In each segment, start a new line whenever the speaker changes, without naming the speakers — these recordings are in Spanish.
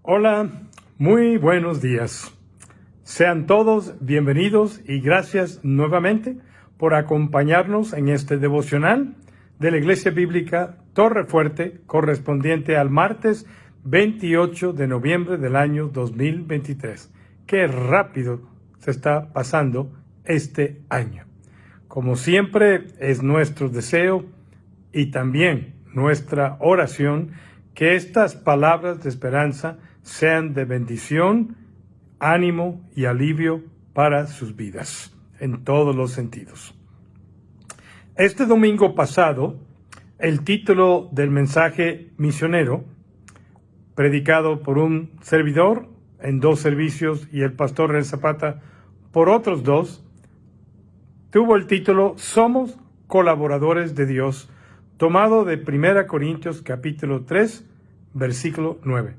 Hola, muy buenos días. Sean todos bienvenidos y gracias nuevamente por acompañarnos en este devocional de la Iglesia Bíblica Torre Fuerte, correspondiente al martes 28 de noviembre del año 2023. Qué rápido se está pasando este año. Como siempre, es nuestro deseo y también nuestra oración que estas palabras de esperanza sean de bendición, ánimo y alivio para sus vidas, en todos los sentidos. Este domingo pasado, el título del mensaje misionero, predicado por un servidor en 2 servicios y el pastor René Zapata por otros 2, tuvo el título Somos colaboradores de Dios, tomado de 1 Corintios capítulo 3, versículo 9,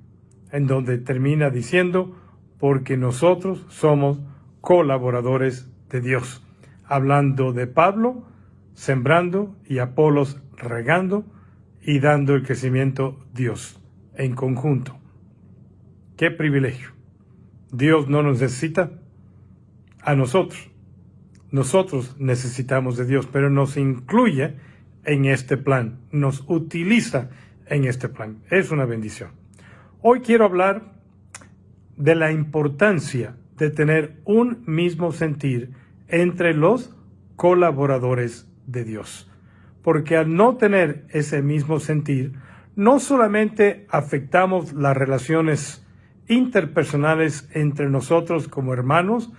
en donde termina diciendo, porque nosotros somos colaboradores de Dios, hablando de Pablo sembrando y Apolos regando y dando el crecimiento Dios en conjunto. ¡Qué privilegio! Dios no nos necesita a nosotros. Nosotros necesitamos de Dios, pero nos incluye en este plan, nos utiliza en este plan. Es una bendición. Hoy quiero hablar de la importancia de tener un mismo sentir entre los colaboradores de Dios. Porque al no tener ese mismo sentir, no solamente afectamos las relaciones interpersonales entre nosotros como hermanos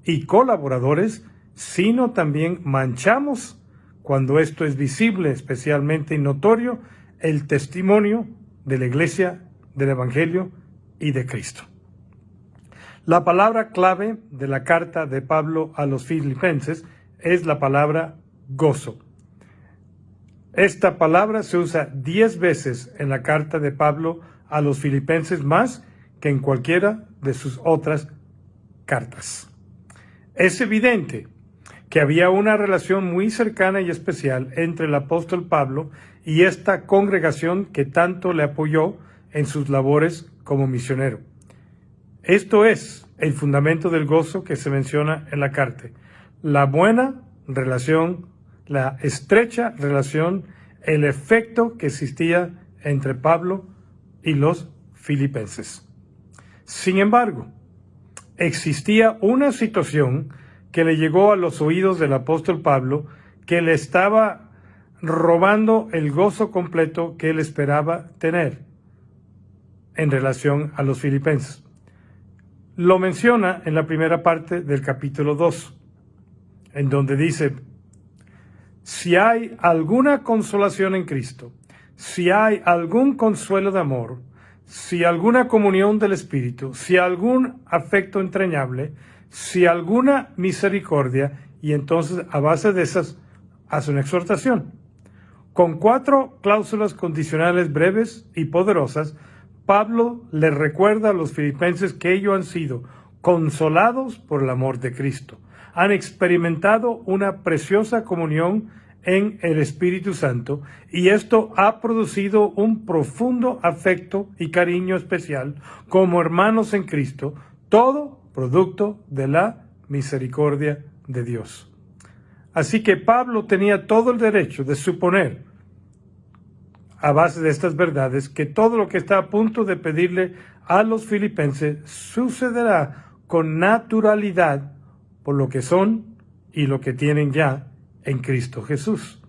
y colaboradores, sino también manchamos, cuando esto es visible, especialmente y notorio, el testimonio de la Iglesia, del Evangelio y de Cristo. La palabra clave de la carta de Pablo a los Filipenses es la palabra gozo. Esta palabra se usa 10 veces en la carta de Pablo a los Filipenses, más que en cualquiera de sus otras cartas. Es evidente que había una relación muy cercana y especial entre el apóstol Pablo y esta congregación que tanto le apoyó en sus labores como misionero. Esto es el fundamento del gozo que se menciona en la carta. La buena relación, la estrecha relación, el efecto que existía entre Pablo y los filipenses. Sin embargo, existía una situación que le llegó a los oídos del apóstol Pablo, que le estaba robando el gozo completo que él esperaba tener en relación a los filipenses. Lo menciona en la primera parte del capítulo 2, en donde dice, si hay alguna consolación en Cristo, si hay algún consuelo de amor, si alguna comunión del Espíritu, si algún afecto entrañable, si alguna misericordia, y entonces a base de esas hace una exhortación. Con 4 cláusulas condicionales breves y poderosas, Pablo les recuerda a los filipenses que ellos han sido consolados por el amor de Cristo. Han experimentado una preciosa comunión en el Espíritu Santo y esto ha producido un profundo afecto y cariño especial como hermanos en Cristo, todo producto de la misericordia de Dios. Así que Pablo tenía todo el derecho de suponer, a base de estas verdades, que todo lo que está a punto de pedirle a los filipenses sucederá con naturalidad por lo que son y lo que tienen ya en Cristo Jesús.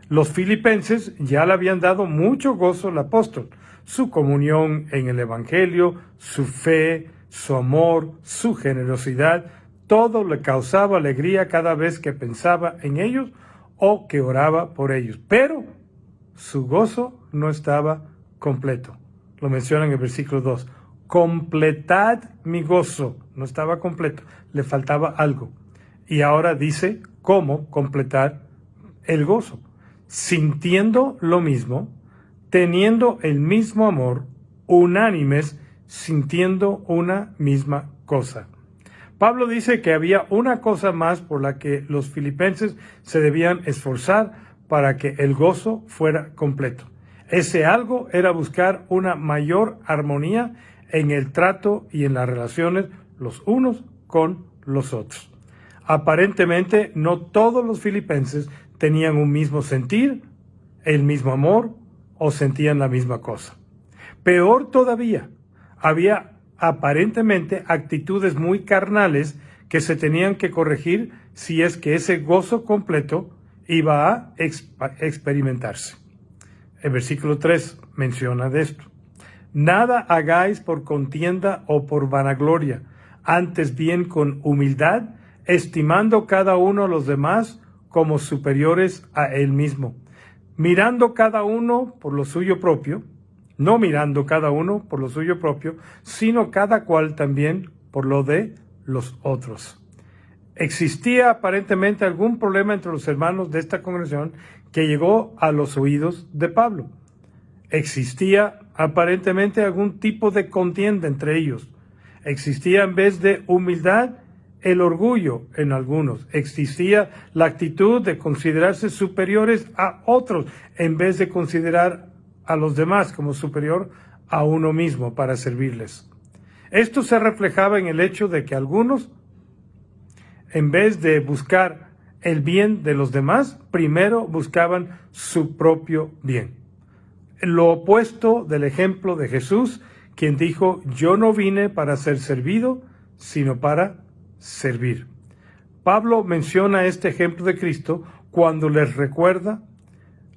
Los filipenses ya le habían dado mucho gozo al apóstol, su comunión en el Evangelio, su fe, su amor, su generosidad, todo le causaba alegría cada vez que pensaba en ellos o que oraba por ellos. Pero su gozo no estaba completo. Lo menciona en el versículo 2. Completad mi gozo. No estaba completo. Le faltaba algo. Y ahora dice cómo completar el gozo. Sintiendo lo mismo, teniendo el mismo amor, unánimes, sintiendo una misma cosa. Pablo dice que había una cosa más por la que los filipenses se debían esforzar para que el gozo fuera completo. Ese algo era buscar una mayor armonía en el trato y en las relaciones los unos con los otros. Aparentemente, no todos los filipenses tenían un mismo sentir, el mismo amor o sentían la misma cosa. Peor todavía, había aparentemente actitudes muy carnales que se tenían que corregir si es que ese gozo completo iba a experimentarse. El versículo 3 menciona de esto. Nada hagáis por contienda o por vanagloria, antes bien con humildad, estimando cada uno a los demás como superiores a él mismo, mirando cada uno por lo suyo propio, no mirando cada uno por lo suyo propio, sino cada cual también por lo de los otros. Existía aparentemente algún problema entre los hermanos de esta congregación que llegó a los oídos de Pablo. Existía aparentemente algún tipo de contienda entre ellos. Existía en vez de humildad el orgullo en algunos. Existía la actitud de considerarse superiores a otros en vez de considerar a los demás como superior a uno mismo para servirles. Esto se reflejaba en el hecho de que algunos, en vez de buscar el bien de los demás, primero buscaban su propio bien. Lo opuesto del ejemplo de Jesús, quien dijo, yo no vine para ser servido, sino para servir. Pablo menciona este ejemplo de Cristo cuando les recuerda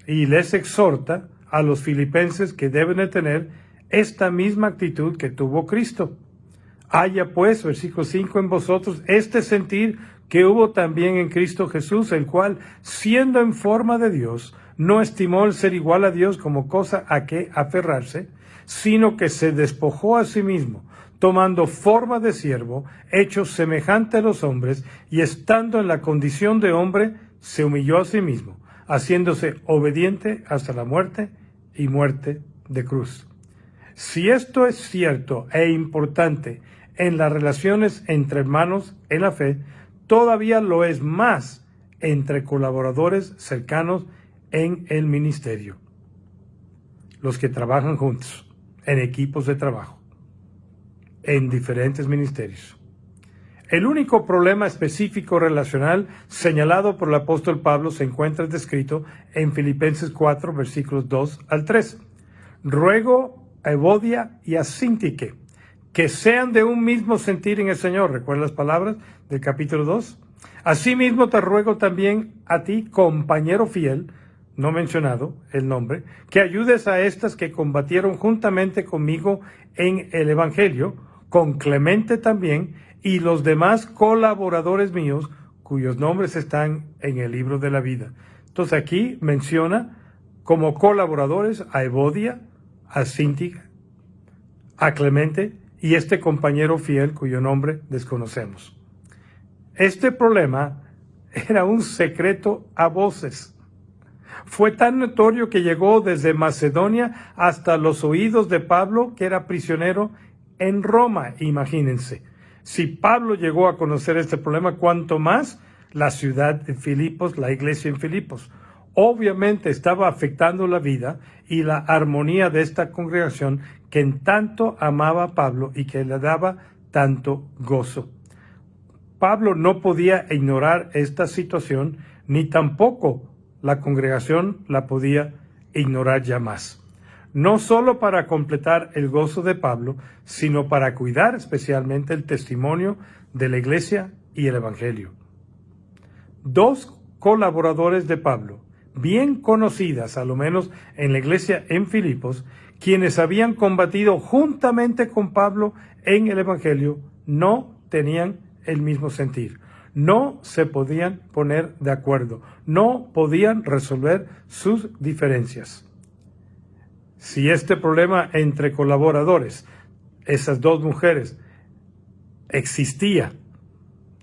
y les exhorta a los filipenses que deben de tener esta misma actitud que tuvo Cristo. Haya pues, versículo 5, en vosotros este sentir que hubo también en Cristo Jesús, el cual, siendo en forma de Dios, no estimó el ser igual a Dios como cosa a que aferrarse, sino que se despojó a sí mismo, tomando forma de siervo, hecho semejante a los hombres, y estando en la condición de hombre, se humilló a sí mismo, haciéndose obediente hasta la muerte y muerte de cruz. Si esto es cierto e importante en las relaciones entre hermanos en la fe, todavía lo es más entre colaboradores cercanos en el ministerio. Los que trabajan juntos, en equipos de trabajo, en diferentes ministerios. El único problema específico relacional señalado por el apóstol Pablo se encuentra descrito en Filipenses 4, versículos 2 al 3. Ruego a Evodia y a Síntique que sean de un mismo sentir en el Señor. ¿Recuerdas las palabras del capítulo 2? Asimismo te ruego también a ti, compañero fiel, no mencionado el nombre, que ayudes a estas que combatieron juntamente conmigo en el Evangelio, con Clemente también, y los demás colaboradores míos, cuyos nombres están en el libro de la vida. Entonces aquí menciona como colaboradores a Evodia, a Síntique, a Clemente y este compañero fiel cuyo nombre desconocemos. Este problema era un secreto a voces. Fue tan notorio que llegó desde Macedonia hasta los oídos de Pablo, que era prisionero en Roma, imagínense. Si Pablo llegó a conocer este problema, ¿cuánto más la ciudad de Filipos, la iglesia en Filipos? Obviamente estaba afectando la vida y la armonía de esta congregación que en tanto amaba a Pablo y que le daba tanto gozo. Pablo no podía ignorar esta situación, ni tampoco la congregación la podía ignorar ya más. No solo para completar el gozo de Pablo, sino para cuidar especialmente el testimonio de la iglesia y el evangelio. Dos colaboradores de Pablo, bien conocidas a lo menos en la iglesia en Filipos, quienes habían combatido juntamente con Pablo en el evangelio, no tenían el mismo sentir. No se podían poner de acuerdo, no podían resolver sus diferencias. Si este problema entre colaboradores, esas dos mujeres, existía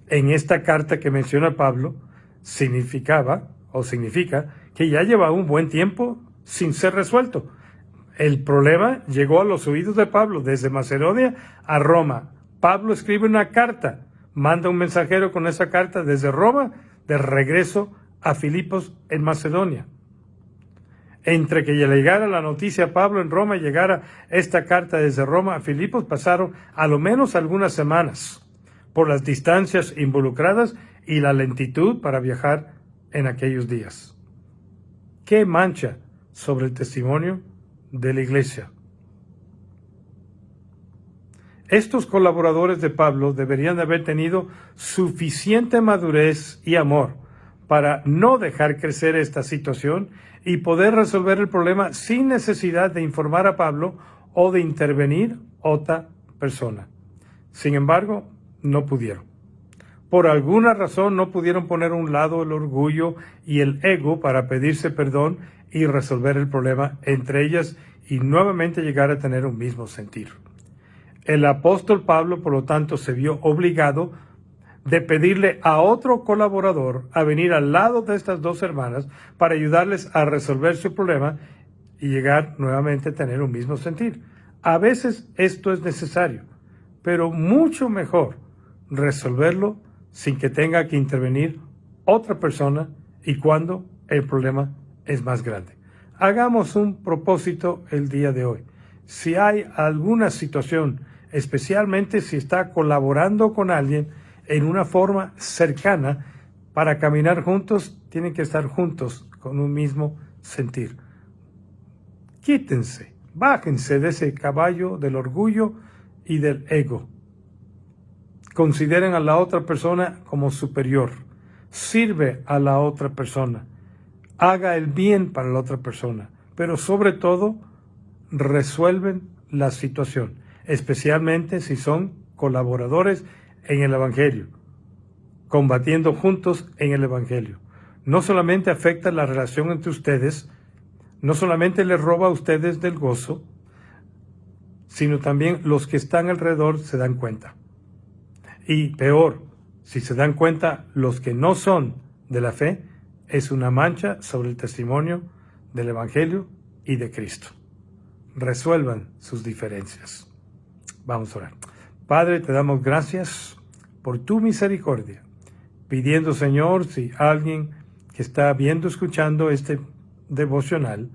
en esta carta que menciona Pablo, significa que ya lleva un buen tiempo sin ser resuelto. El problema llegó a los oídos de Pablo desde Macedonia a Roma. Pablo escribe una carta, manda un mensajero con esa carta desde Roma, de regreso a Filipos en Macedonia. Entre que llegara la noticia a Pablo en Roma y llegara esta carta desde Roma a Filipos, pasaron a lo menos algunas semanas por las distancias involucradas y la lentitud para viajar en aquellos días. ¿Qué mancha sobre el testimonio de la iglesia? Estos colaboradores de Pablo deberían de haber tenido suficiente madurez y amor para no dejar crecer esta situación y poder resolver el problema sin necesidad de informar a Pablo o de intervenir otra persona. Sin embargo, no pudieron. Por alguna razón no pudieron poner a un lado el orgullo y el ego para pedirse perdón y resolver el problema entre ellas y nuevamente llegar a tener un mismo sentir. El apóstol Pablo, por lo tanto, se vio obligado de pedirle a otro colaborador a venir al lado de estas dos hermanas para ayudarles a resolver su problema y llegar nuevamente a tener un mismo sentir. A veces esto es necesario, pero mucho mejor resolverlo sin que tenga que intervenir otra persona y cuando el problema es más grande. Hagamos un propósito el día de hoy. Si hay alguna situación, especialmente si está colaborando con alguien en una forma cercana, para caminar juntos, tienen que estar juntos con un mismo sentir. Quítense, bájense de ese caballo del orgullo y del ego. Consideren a la otra persona como superior. Sirve a la otra persona. Haga el bien para la otra persona. Pero sobre todo, resuelven la situación, especialmente si son colaboradores en el Evangelio, combatiendo juntos en el Evangelio. No solamente afecta la relación entre ustedes, no solamente les roba a ustedes del gozo, sino también los que están alrededor se dan cuenta. Y peor, si se dan cuenta los que no son de la fe, es una mancha sobre el testimonio del Evangelio y de Cristo. Resuelvan sus diferencias. Vamos a orar. Padre, te damos gracias por tu misericordia, pidiendo, Señor, si alguien que está viendo, escuchando este devocional,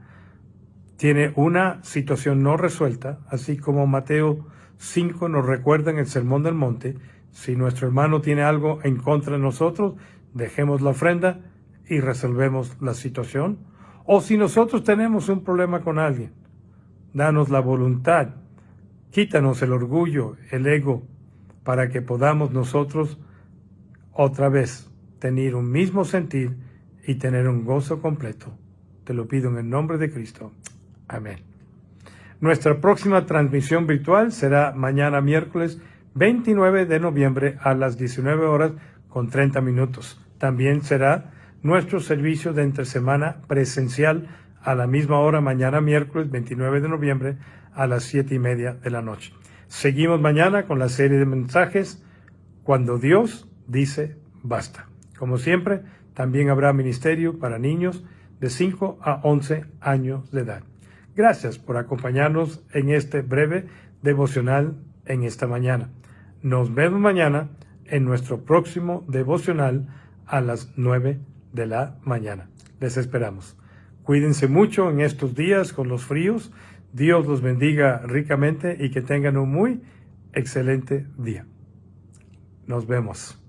tiene una situación no resuelta, así como Mateo 5 nos recuerda en el Sermón del Monte, si nuestro hermano tiene algo en contra de nosotros, dejemos la ofrenda y resolvemos la situación. O si nosotros tenemos un problema con alguien, danos la voluntad, quítanos el orgullo, el ego, para que podamos nosotros otra vez tener un mismo sentir y tener un gozo completo. Te lo pido en el nombre de Cristo. Amén. Nuestra próxima transmisión virtual será mañana miércoles 29 de noviembre a las 19 horas con 30 minutos. También será nuestro servicio de entre semana presencial a la misma hora mañana miércoles 29 de noviembre a las 7:30 de la noche. Seguimos mañana con la serie de mensajes Cuando Dios dice basta. Como siempre, también habrá ministerio para niños de 5 a 11 años de edad. Gracias por acompañarnos en este breve devocional en esta mañana. Nos vemos mañana en nuestro próximo devocional a las 9 de la mañana. Les esperamos. Cuídense mucho en estos días con los fríos. Dios los bendiga ricamente y que tengan un muy excelente día. Nos vemos.